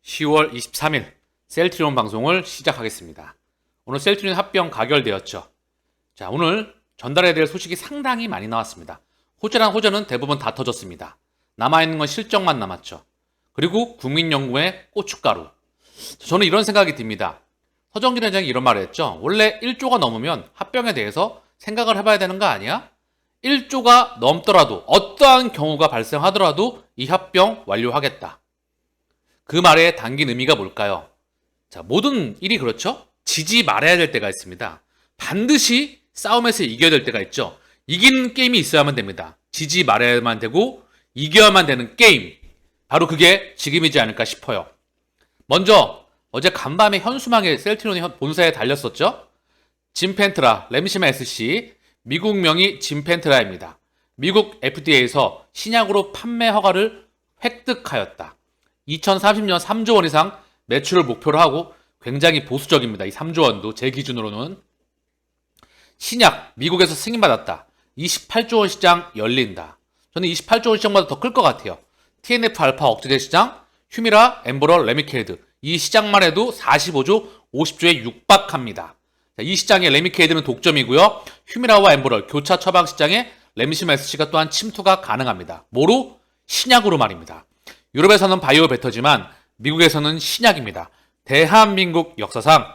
10월 23일 셀트리온 방송을 시작하겠습니다. 오늘 셀트리온 합병 가결되었죠. 자, 오늘 전달해야 될 소식이 상당히 많이 나왔습니다. 호재란 호재는 대부분 다 터졌습니다. 남아있는 건 실적만 남았죠. 그리고 국민연금의 고춧가루. 저는 이런 생각이 듭니다. 서정진 회장이 이런 말을 했죠. 원래 1조가 넘으면 합병에 대해서 생각을 해봐야 되는 거 아니야? 1조가 넘더라도 어떠한 경우가 발생하더라도 이 합병 완료하겠다. 그 말에 담긴 의미가 뭘까요? 자, 모든 일이 그렇죠? 지지 말아야 될 때가 있습니다. 반드시 싸움에서 이겨야 될 때가 있죠. 이기는 게임이 있어야만 됩니다. 지지 말아야만 되고 이겨야만 되는 게임. 바로 그게 지금이지 않을까 싶어요. 먼저 어제 간밤에 현수막에 셀트리온 본사에 달렸었죠. 짐펜트라, 램시마 SC, 미국명의 짐펜트라입니다. 미국 FDA에서 신약으로 판매 허가를 획득하였다. 2030년 3조 원 이상 매출을 목표로 하고 굉장히 보수적입니다. 이 3조 원도 제 기준으로는. 신약 미국에서 승인받았다. 28조 원 시장 열린다. 저는 28조 원 시장보다 더 클 것 같아요. TNF 알파 억제제 시장, 휴미라, 엠보럴, 레미케이드 이 시장만 해도 45조, 50조에 육박합니다. 자, 이 시장의 레미케이드는 독점이고요. 휴미라와 엠보럴, 교차 처방 시장에 램시마 SC가 또한 침투가 가능합니다. 뭐로? 신약으로 말입니다. 유럽에서는 바이오 베터지만 미국에서는 신약입니다. 대한민국 역사상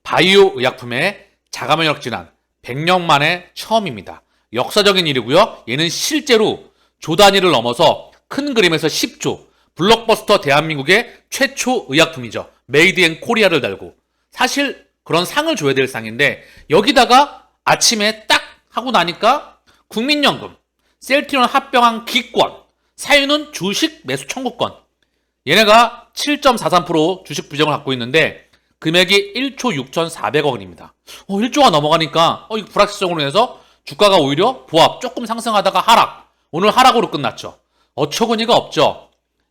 바이오 의약품의 자가면역 진환 100년 만에 처음입니다. 역사적인 일이고요. 얘는 실제로 조 단위를 넘어서 큰 그림에서 10조 블록버스터 대한민국의 최초 의약품이죠. 메이드 인 코리아를 달고 사실 그런 상을 줘야 될 상인데 여기다가 아침에 딱 하고 나니까 국민연금 셀트리온 합병한 기권 사유는 주식 매수 청구권. 얘네가 7.43% 주식 부정을 갖고 있는데 금액이 1조 6,400억 원입니다. 1조가 넘어가니까 이거 불확실성으로 해서 주가가 오히려 보합 조금 상승하다가 하락. 오늘 하락으로 끝났죠. 어처구니가 없죠.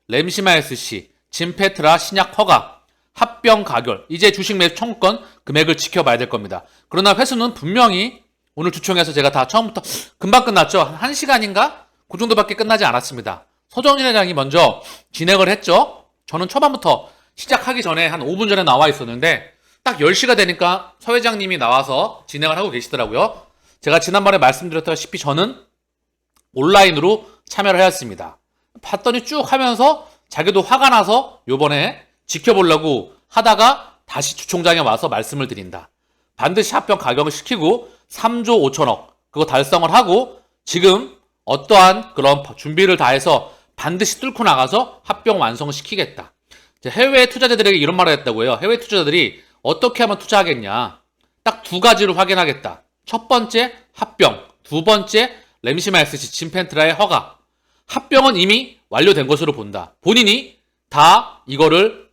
램시마 SC, 짐페트라 신약 허가, 합병 가결. 이제 주식 매수 청구권 금액을 지켜봐야 될 겁니다. 그러나 회수는 분명히 오늘 주총에서 제가 다 처음부터 금방 끝났죠. 한 1시간인가? 그 정도밖에 끝나지 않았습니다. 서정진 회장이 먼저 진행을 했죠. 저는 초반부터 시작하기 전에 한 5분 전에 나와 있었는데 딱 10시가 되니까 서 회장님이 나와서 진행을 하고 계시더라고요. 제가 지난번에 말씀드렸다시피 저는 온라인으로 참여를 하였습니다. 봤더니 쭉 하면서 자기도 화가 나서 요번에 지켜보려고 하다가 다시 주총장에 와서 말씀을 드린다. 반드시 합병 가격을 시키고 3조 5천억 그거 달성을 하고 지금 어떠한 그런 준비를 다해서 반드시 뚫고 나가서 합병 완성을 시키겠다. 해외 투자자들에게 이런 말을 했다고요. 해외 투자자들이 어떻게 하면 투자하겠냐. 딱 두 가지를 확인하겠다. 첫 번째 합병, 두 번째 램시마 SC 짐펜트라의 허가. 합병은 이미 완료된 것으로 본다. 본인이 다 이거를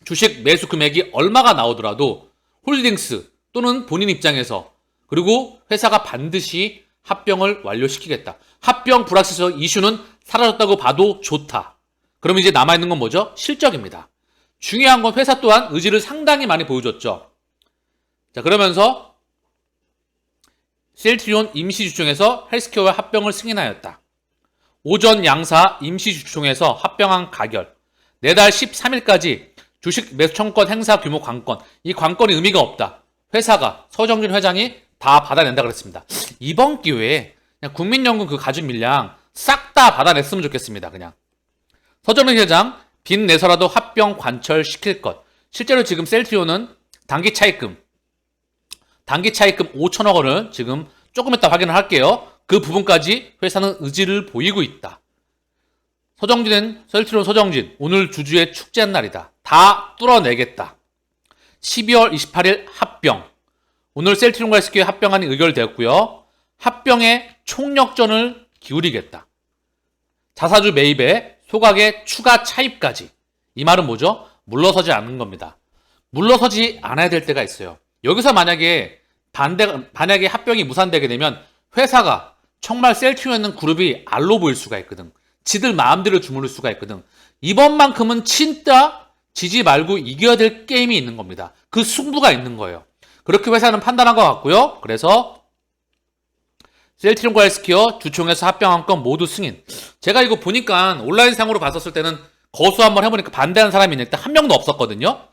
주식 매수 금액이 얼마가 나오더라도 홀딩스 또는 본인 입장에서 그리고 회사가 반드시 합병을 완료시키겠다. 합병 불확실성 이슈는 사라졌다고 봐도 좋다. 그럼 이제 남아있는 건 뭐죠? 실적입니다. 중요한 건 회사 또한 의지를 상당히 많이 보여줬죠. 자, 그러면서 셀트리온 임시주총에서 헬스케어와 합병을 승인하였다. 오전 양사 임시주총에서 합병한 가결. 내달 13일까지 주식 매수 청구권 행사 규모 관건. 이 관건이 의미가 없다. 회사가 서정진 회장이 다 받아낸다 그랬습니다. 이번 기회에 그냥 국민연금 그 가진 밀량 싹 다 받아냈으면 좋겠습니다. 그냥 서정진 회장 빚내서라도 합병 관철시킬 것. 실제로 지금 셀트리온은 단기 차입금 5천억 원을 지금 조금 이따 확인을 할게요. 그 부분까지 회사는 의지를 보이고 있다. 셀트리온 서정진 오늘 주주의 축제한 날이다. 다 뚫어내겠다. 12월 28일 합병. 오늘 셀트리온과 SK 합병안이 의결되었고요. 합병에 총력전을 기울이겠다. 자사주 매입에 소각의 추가 차입까지. 이 말은 뭐죠? 물러서지 않는 겁니다. 물러서지 않아야 될 때가 있어요. 여기서 만약에 합병이 무산되게 되면 회사가 정말 셀트리온에 있는 그룹이 알로 보일 수가 있거든. 지들 마음대로 주무를 수가 있거든. 이번만큼은 진짜 지지 말고 이겨야 될 게임이 있는 겁니다. 그 승부가 있는 거예요. 그렇게 회사는 판단한 것 같고요. 그래서 셀트리온과 헬스케어 주총에서 합병한 건 모두 승인. 제가 이거 보니까 온라인상으로 봤었을 때는 거수 한번 해보니까 반대하는 사람이 있는데 한 명도 없었거든요.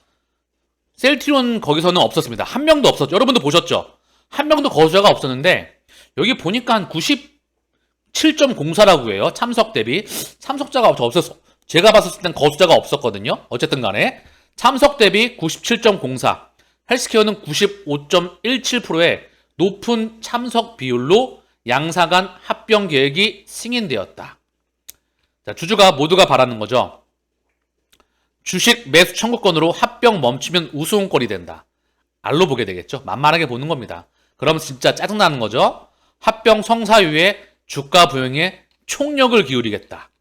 셀트리온 거기서는 없었습니다. 한 명도 없었죠. 여러분도 보셨죠? 한 명도 거수자가 없었는데 여기 보니까 한 97.04라고 해요. 참석 대비. 참석자가 없었어. 제가 봤을 땐 거수자가 없었거든요. 어쨌든 간에 참석 대비 97.04, 헬스케어는 95.17%의 높은 참석 비율로 양사간 합병 계획이 승인되었다. 자, 주주가 모두가 바라는 거죠. 주식 매수 청구권으로 합병 멈추면 우스운꼴이 된다. 알로 보게 되겠죠. 만만하게 보는 겁니다. 그럼 진짜 짜증나는 거죠. 합병 성사 이후에 주가 부양에 총력을 기울이겠다.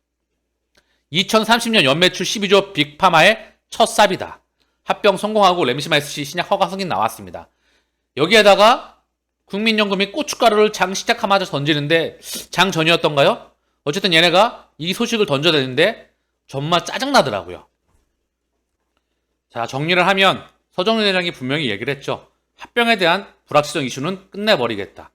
2030년 연매출 12조 빅파마의 첫 삽이다. 합병 성공하고 램시마이스시 신약 허가 승인 나왔습니다. 여기에다가 국민연금이 고춧가루를 장 시작하자마자 던지는데 장 전이었던가요? 어쨌든 얘네가 이 소식을 던져대는데 정말 짜증나더라고요. 자, 정리를 하면 서정윤 회장이 분명히 얘기를 했죠. 합병에 대한 불확실성 이슈는 끝내버리겠다.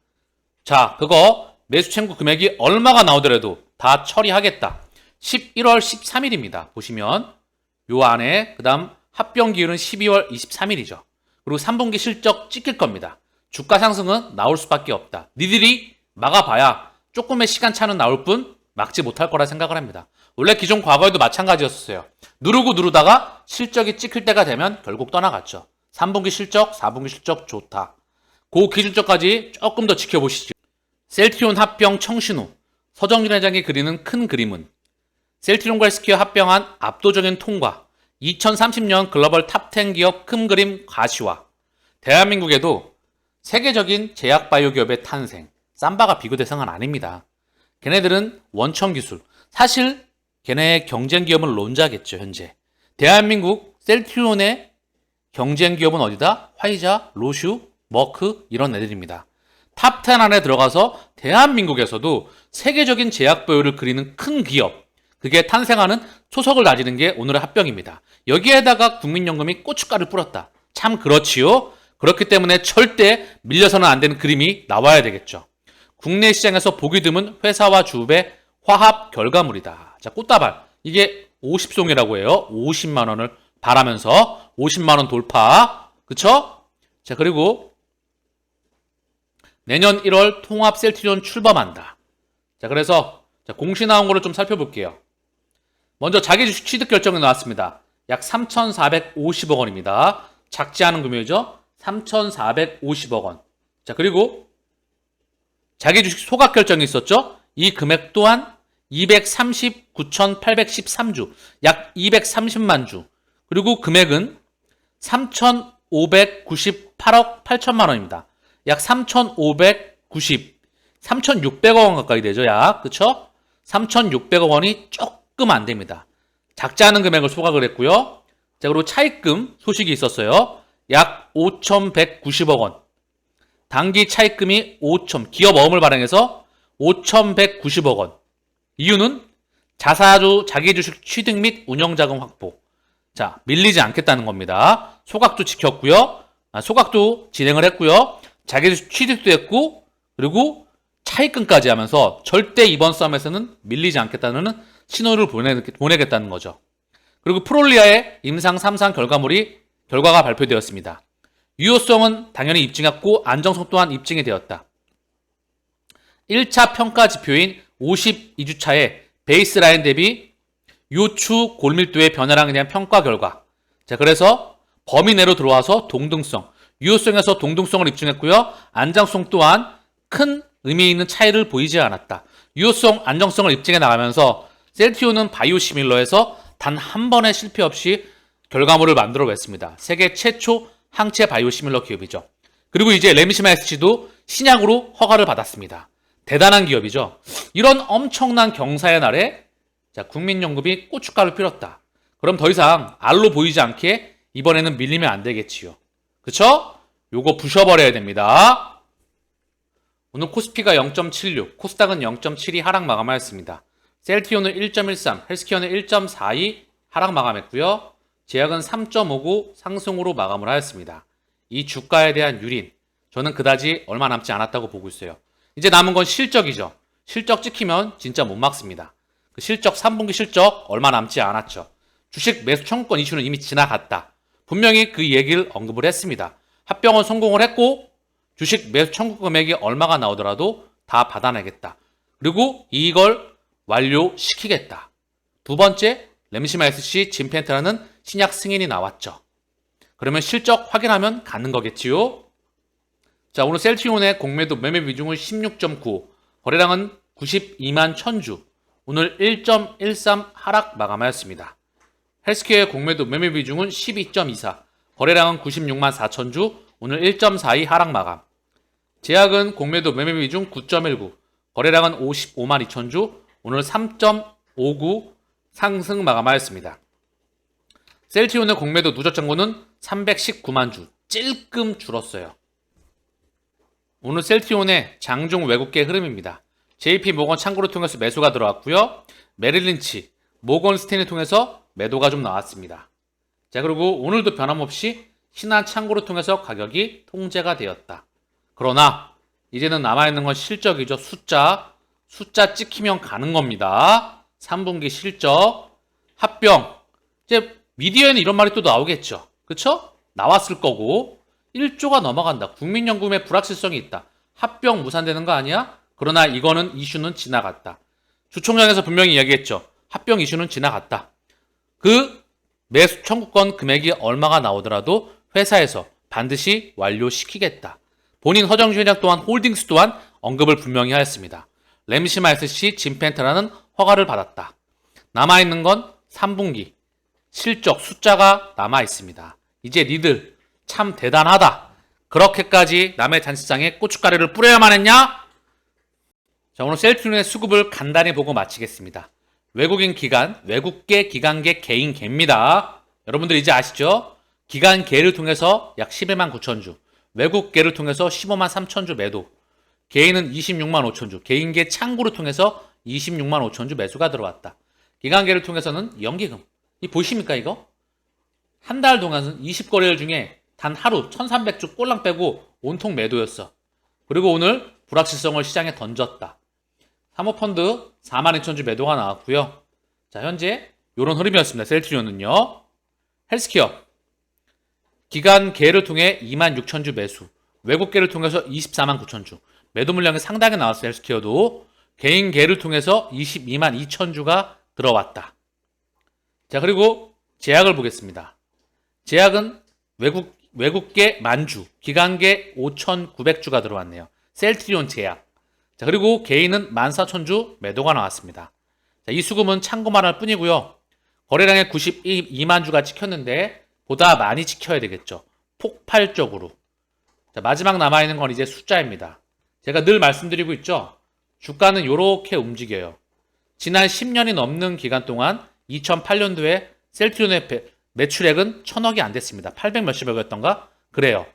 자, 그거 매수 청구 금액이 얼마가 나오더라도 다 처리하겠다. 11월 13일입니다. 보시면 요 안에 그 다음 합병 기일은 12월 23일이죠. 그리고 3분기 실적 찍힐 겁니다. 주가 상승은 나올 수밖에 없다. 니들이 막아봐야 조금의 시간차는 나올 뿐 막지 못할 거라 생각을 합니다. 원래 기존 과거에도 마찬가지였어요. 누르다가 실적이 찍힐 때가 되면 결국 떠나갔죠. 3분기 실적, 4분기 실적 좋다. 그 기준점까지 조금 더 지켜보시죠. 셀트리온 합병 청신 후 서정준 회장이 그리는 큰 그림은 셀트리온과 헬스케어 합병한 압도적인 통과, 2030년 글로벌 탑10 기업 큰 그림 가시화, 대한민국에도 세계적인 제약바이오 기업의 탄생, 삼바가 비교 대상은 아닙니다. 걔네들은 원천 기술, 사실 걔네의 경쟁 기업은 론자겠죠. 현재 대한민국 셀트리온의 경쟁 기업은 어디다? 화이자, 로슈, 머크 이런 애들입니다. 탑10 안에 들어가서 대한민국에서도 세계적인 제약바이오를 그리는 큰 기업, 그게 탄생하는 초석을 다지는 게 오늘의 합병입니다. 여기에다가 국민연금이 고춧가루를 뿌렸다. 참 그렇지요. 그렇기 때문에 절대 밀려서는 안 되는 그림이 나와야 되겠죠. 국내 시장에서 보기 드문 회사와 주업의 화합 결과물이다. 자, 꽃다발. 이게 50송이라고 해요. 50만 원을 바라면서 50만 원 돌파. 그쵸? 자, 그리고 내년 1월 통합 셀트리온 출범한다. 자, 그래서 공시 나온 거를 좀 살펴볼게요. 먼저 자기 주식 취득 결정이 나왔습니다. 약 3,450억 원입니다. 작지 않은 금액이죠. 3,450억 원. 자, 그리고 자기 주식 소각 결정이 있었죠. 이 금액 또한 239,813주, 약 230만 주. 그리고 금액은 3,598억 8천만 원입니다. 약 3,600억 원 가까이 되죠. 약, 그쵸? 3,600억 원이 조금 안 됩니다. 작지 않은 금액을 소각을 했고요. 자, 그리고 차입금 소식이 있었어요. 약 5,190억 원. 단기 차입금이 기업 어음을 발행해서 5,190억 원. 이유는 자사주 자기 주식 취득 및 운영자금 확보. 자, 밀리지 않겠다는 겁니다. 소각도 지켰고요. 소각도 진행을 했고요. 자기 주식 취득도 했고, 그리고 차입금까지 하면서 절대 이번 싸움에서는 밀리지 않겠다는 신호를 보내겠다는 거죠. 그리고 프롤리아의 임상 3상 결과가 발표되었습니다. 유효성은 당연히 입증했고 안정성 또한 입증이 되었다. 1차 평가 지표인 52주차의 베이스라인 대비 요추 골밀도의 변화량에 대한 평가 결과. 자, 그래서 범위 내로 들어와서 동등성, 유효성에서 동등성을 입증했고요. 안정성 또한 큰 의미 있는 차이를 보이지 않았다. 유효성, 안정성을 입증해 나가면서 셀트리온은 바이오시밀러에서 단 한 번의 실패 없이 결과물을 만들어냈습니다. 세계 최초 항체 바이오시밀러 기업이죠. 그리고 이제 램시마이스도 신약으로 허가를 받았습니다. 대단한 기업이죠. 이런 엄청난 경사의 날에 자, 국민연금이 고춧가루를 뿌렸다. 그럼 더 이상 알로 보이지 않게 이번에는 밀리면 안 되겠지요. 그쵸? 요거 부셔버려야 됩니다. 오늘 코스피가 0.76, 코스닥은 0.72 하락 마감하였습니다. 셀트리온은 1.13, 헬스케어는 1.42 하락 마감했고요. 제약은 3.59 상승으로 마감을 하였습니다. 이 주가에 대한 유린, 저는 그다지 얼마 남지 않았다고 보고 있어요. 이제 남은 건 실적이죠. 실적 찍히면 진짜 못 막습니다. 그 실적 3분기 실적 얼마 남지 않았죠. 주식 매수 청구권 이슈는 이미 지나갔다. 분명히 그 얘기를 언급을 했습니다. 합병은 성공을 했고 주식 매수 청구 금액이 얼마가 나오더라도 다 받아내겠다. 그리고 이걸 완료시키겠다. 두 번째, 램시마 SC 진펜트라는 신약 승인이 나왔죠. 그러면 실적 확인하면 가는 거겠지요. 자, 오늘 셀트리온의 공매도 매매 비중은 16.9, 거래량은 92만 1000주, 오늘 1.13 하락 마감하였습니다. 헬스케어의 공매도 매매 비중은 12.24, 거래량은 96만 4000주, 오늘 1.42 하락 마감. 제약은 공매도 매매 비중 9.19, 거래량은 55만 2000주, 오늘 3.59 상승 마감하였습니다. 셀트리온의 공매도 누적 잔고는 319만 주, 찔끔 줄었어요. 오늘 셀트리온의 장중 외국계 흐름입니다. JP 모건 창구를 통해서 매수가 들어왔고요. 메릴린치, 모건 스탠을 통해서 매도가 좀 나왔습니다. 자, 그리고 오늘도 변함없이 신한 창구를 통해서 가격이 통제가 되었다. 그러나 이제는 남아있는 건 실적이죠. 숫자 찍히면 가는 겁니다. 3분기 실적, 합병. 이제 미디어에는 이런 말이 또 나오겠죠. 그쵸? 나왔을 거고 1조가 넘어간다. 국민연금에 불확실성이 있다. 합병 무산되는 거 아니야? 그러나 이거는 이슈는 지나갔다. 주총장에서 분명히 이야기했죠. 합병 이슈는 지나갔다. 그 매수 청구권 금액이 얼마가 나오더라도 회사에서 반드시 완료시키겠다. 본인 허정주 회장 또한 홀딩스 또한 언급을 분명히 하였습니다. 램시마 SC 진펜트라는 허가를 받았다. 남아있는 건 3분기 실적 숫자가 남아있습니다. 이제 니들 참 대단하다. 그렇게까지 남의 잔치상에 고춧가루를 뿌려야만 했냐? 자, 오늘 셀트리온의 수급을 간단히 보고 마치겠습니다. 외국인 기관, 외국계 기관계 개인계입니다. 여러분들 이제 아시죠? 기관계를 통해서 약 11만 9천 주, 외국계를 통해서 15만 3천 주 매도, 개인은 26만 5천 주, 개인계 창구를 통해서 26만 5천 주 매수가 들어왔다. 기관계를 통해서는 연기금. 이 보이십니까 이거? 한 달 동안은 20거래일 중에 단 하루 1300주 꼴랑 빼고 온통 매도였어. 그리고 오늘 불확실성을 시장에 던졌다. 사모펀드 4만 2천 주 매도가 나왔고요. 자, 현재 이런 흐름이었습니다. 셀트리온은요. 헬스케어 기관계를 통해 2만 6천 주 매수, 외국계를 통해서 24만 9천 주 매도 물량이 상당히 나왔어요. 헬스케어도 개인계를 통해서 22만 2천 주가 들어왔다. 자, 그리고 제약을 보겠습니다. 제약은 외국계 만주, 기관계 5,900주가 들어왔네요. 셀트리온 제약. 자, 그리고 개인은 14,000주 매도가 나왔습니다. 자, 이 수급은 참고만 할 뿐이고요. 거래량에 92만 주가 찍혔는데 보다 많이 찍혀야 되겠죠. 폭발적으로. 자, 마지막 남아있는 건 이제 숫자입니다. 제가 늘 말씀드리고 있죠. 주가는 이렇게 움직여요. 지난 10년이 넘는 기간 동안 2008년도에 셀트리온의 매출액은 1000억이 안 됐습니다. 800 몇십억이었던가? 그래요.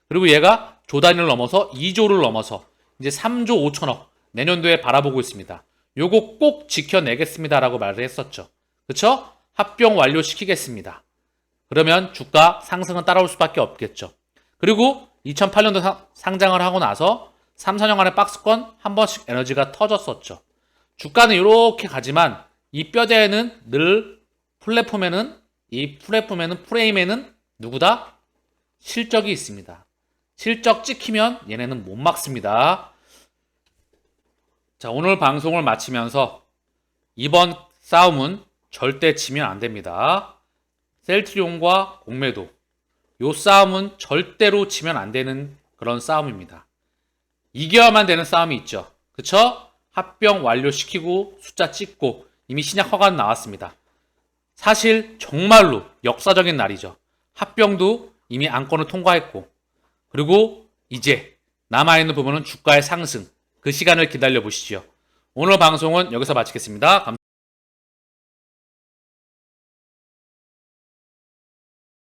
그리고 얘가 조 단위를 넘어서 2조를 넘어서 이제 3조 5천억 내년도에 바라보고 있습니다. 요거 꼭 지켜내겠습니다 라고 말을 했었죠. 그쵸? 합병 완료시키겠습니다. 그러면 주가 상승은 따라올 수밖에 없겠죠. 그리고 2008년도 상장을 하고 나서 3, 4년 안에 박스권 한 번씩 에너지가 터졌었죠. 주가는 이렇게 가지만 이 뼈대에는 늘 프레임에는 누구다? 실적이 있습니다. 실적 찍히면 얘네는 못 막습니다. 자, 오늘 방송을 마치면서 이번 싸움은 절대 지면 안 됩니다. 셀트리온과 공매도. 요 싸움은 절대로 지면 안 되는 그런 싸움입니다. 이겨야만 되는 싸움이 있죠. 그쵸? 합병 완료시키고 숫자 찍고 이미 신약 허가는 나왔습니다. 사실 정말로 역사적인 날이죠. 합병도 이미 안건을 통과했고 그리고 이제 남아있는 부분은 주가의 상승 그 시간을 기다려 보시죠. 오늘 방송은 여기서 마치겠습니다. 감사합니다.